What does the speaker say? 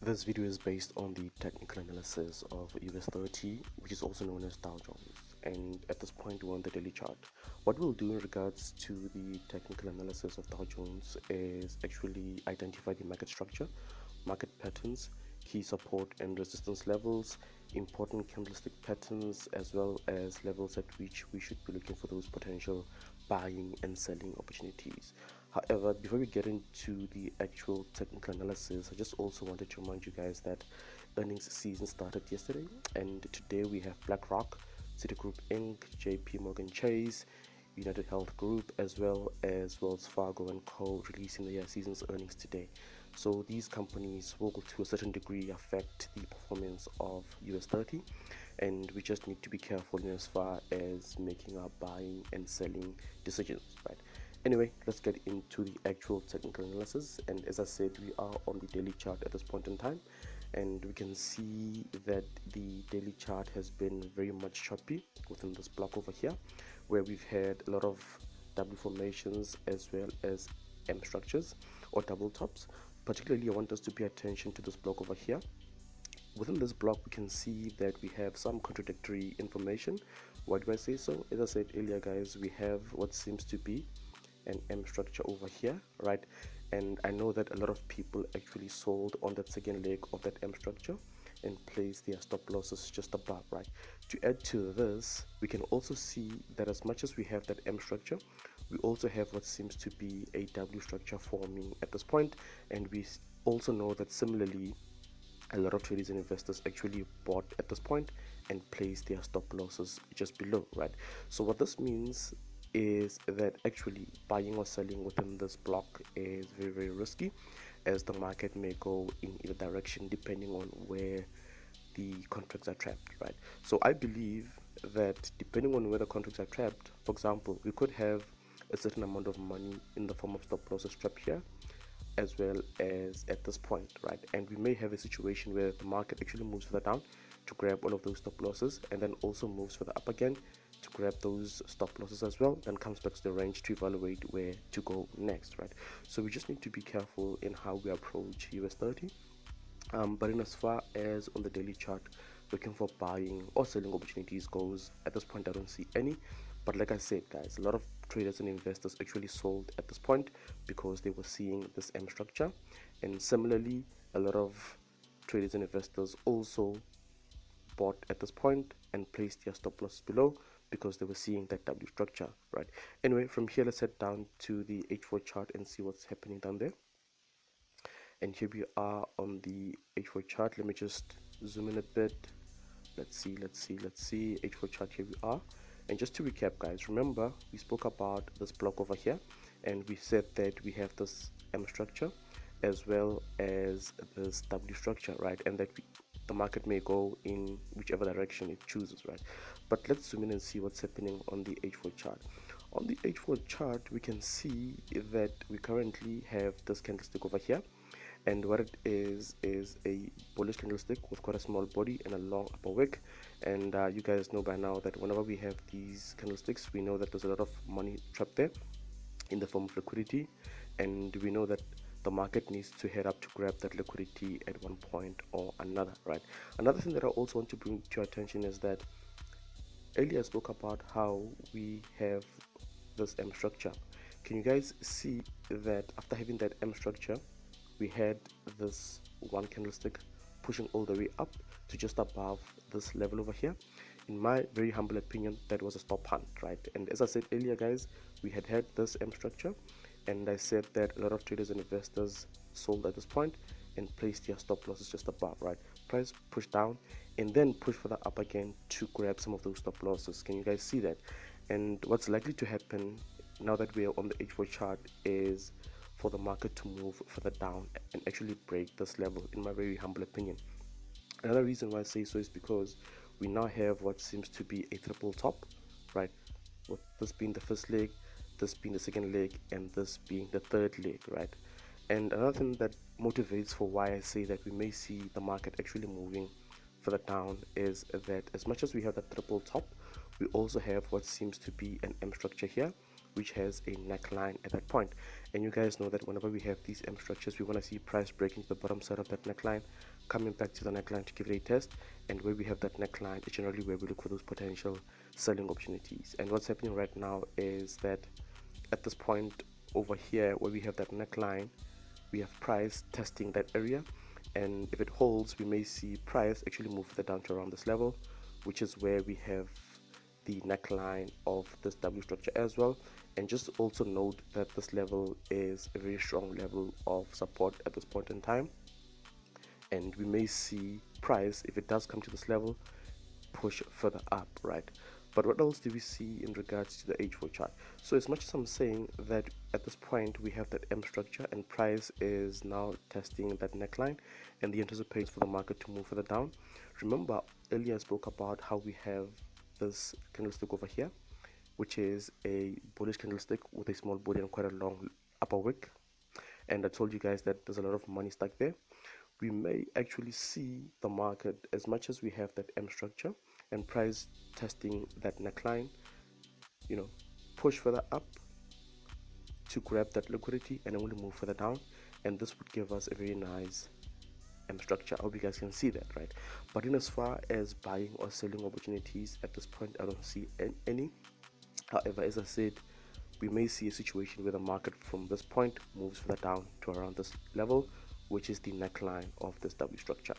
This video is based on the technical analysis of US30, which is also known as Dow Jones. And at this point, we're on the daily chart. What we'll do in regards to the technical analysis of Dow Jones is actually identify the market structure, market patterns, key support and resistance levels, important candlestick patterns, as well as levels at which we should be looking for those potential buying and selling opportunities. However, before we get into the actual technical analysis, I just also wanted to remind you guys that earnings season started yesterday, and today we have BlackRock, Citigroup Inc., JP Morgan Chase, United Health Group, as well as Wells Fargo and Co. releasing their season's earnings today. So these companies will, to a certain degree, affect the performance of US30, and we just need to be careful in as far as making our buying and selling decisions, right? Anyway, let's get into the actual technical analysis. And as I said, we are on the daily chart at this point in time, and we can see that the daily chart has been very much choppy within this block over here, where we've had a lot of W formations as well as M structures or double tops. Particularly, I want us to pay attention to this block over here. Within this block, we can see that we have some contradictory information. Why do I say so? As I said earlier, guys, we have what seems to be an M structure over here, right? And I know that a lot of people actually sold on that second leg of that M structure and placed their stop losses just above, right? To add to this, we can also see that as much as we have that M structure, we also have what seems to be a W structure forming at this point, and we also know that similarly a lot of traders and investors actually bought at this point and placed their stop losses just below, right? So what this means is that actually buying or selling within this block is very risky, as the market may go in either direction depending on where the contracts are trapped, right? So I believe that depending on where the contracts are trapped, for example, we could have a certain amount of money in the form of stop losses trapped here as well as at this point, right? And we may have a situation where the market actually moves further down to grab all of those stop losses, and then also moves further up again to grab those stop losses as well, then comes back to the range to evaluate where to go next, right? So we just need to be careful in how we approach US30. But in as far as on the daily chart, looking for buying or selling opportunities goes, at this point I don't see any. But like I said, guys, a lot of traders and investors actually sold at this point because they were seeing this M structure, and similarly a lot of traders and investors also bought at this point and placed their stop loss below because they were seeing that W structure, right? Anyway, from here let's head down to the H4 chart and see what's happening down there. And here we are on the H4 chart. Let me just zoom in a bit. Let's see H4 chart. Here we are. And just to recap, guys, remember we spoke about this block over here, and we said that we have this M structure as well as this W structure, right? And that the market may go in whichever direction it chooses, right? But let's zoom in and see what's happening on the H4 chart. On the H4 chart, we can see that we currently have this candlestick over here, and what it is a bullish candlestick with quite a small body and a long upper wick. And you guys know by now that whenever we have these candlesticks, we know that there's a lot of money trapped there in the form of liquidity, and we know that the market needs to head up to grab that liquidity at one point or another, right? Another thing that I also want to bring to your attention is that earlier I spoke about how we have this M structure. Can you guys see that after having that M structure, we had this one candlestick pushing all the way up to just above this level over here? In my very humble opinion, that was a stop hunt, right? And as I said earlier, guys, we had this M structure, and I said that a lot of traders and investors sold at this point and placed their stop losses just above, right? Price push down and then push further up again to grab some of those stop losses. Can you guys see that? And what's likely to happen now that we are on the H4 chart is for the market to move further down and actually break this level, in my very humble opinion. Another reason why I say so is because we now have what seems to be a triple top, right? With this being the first leg, this being the second leg, and this being the third leg, right? And another thing that motivates for why I say that we may see the market actually moving further down is that as much as we have that triple top, we also have what seems to be an M structure here, which has a neckline at that point. And you guys know that whenever we have these M structures, we want to see price breaking to the bottom side of that neckline, coming back to the neckline to give it a test. And where we have that neckline is generally where we look for those potential selling opportunities. And what's happening right now is that at this point over here where we have that neckline, we have price testing that area, and if it holds, we may see price actually move further down to around this level, which is where we have the neckline of this W structure as well. And just also note that this level is a very strong level of support at this point in time, and we may see price, if it does come to this level, push further up, right? But what else do we see in regards to the H4 chart? So as much as I'm saying that at this point we have that M structure and price is now testing that neckline, and the anticipation for the market to move further down, remember earlier I spoke about how we have this candlestick over here, which is a bullish candlestick with a small body and quite a long upper wick, and I told you guys that there's a lot of money stuck there. We may actually see the market, as much as we have that M structure and price testing that neckline, push further up to grab that liquidity and only move further down, and this would give us a very nice M structure. I hope you guys can see that, right? But in as far as buying or selling opportunities at this point, I don't see any. However, as I said, we may see a situation where the market from this point moves further down to around this level, which is the neckline of this W structure.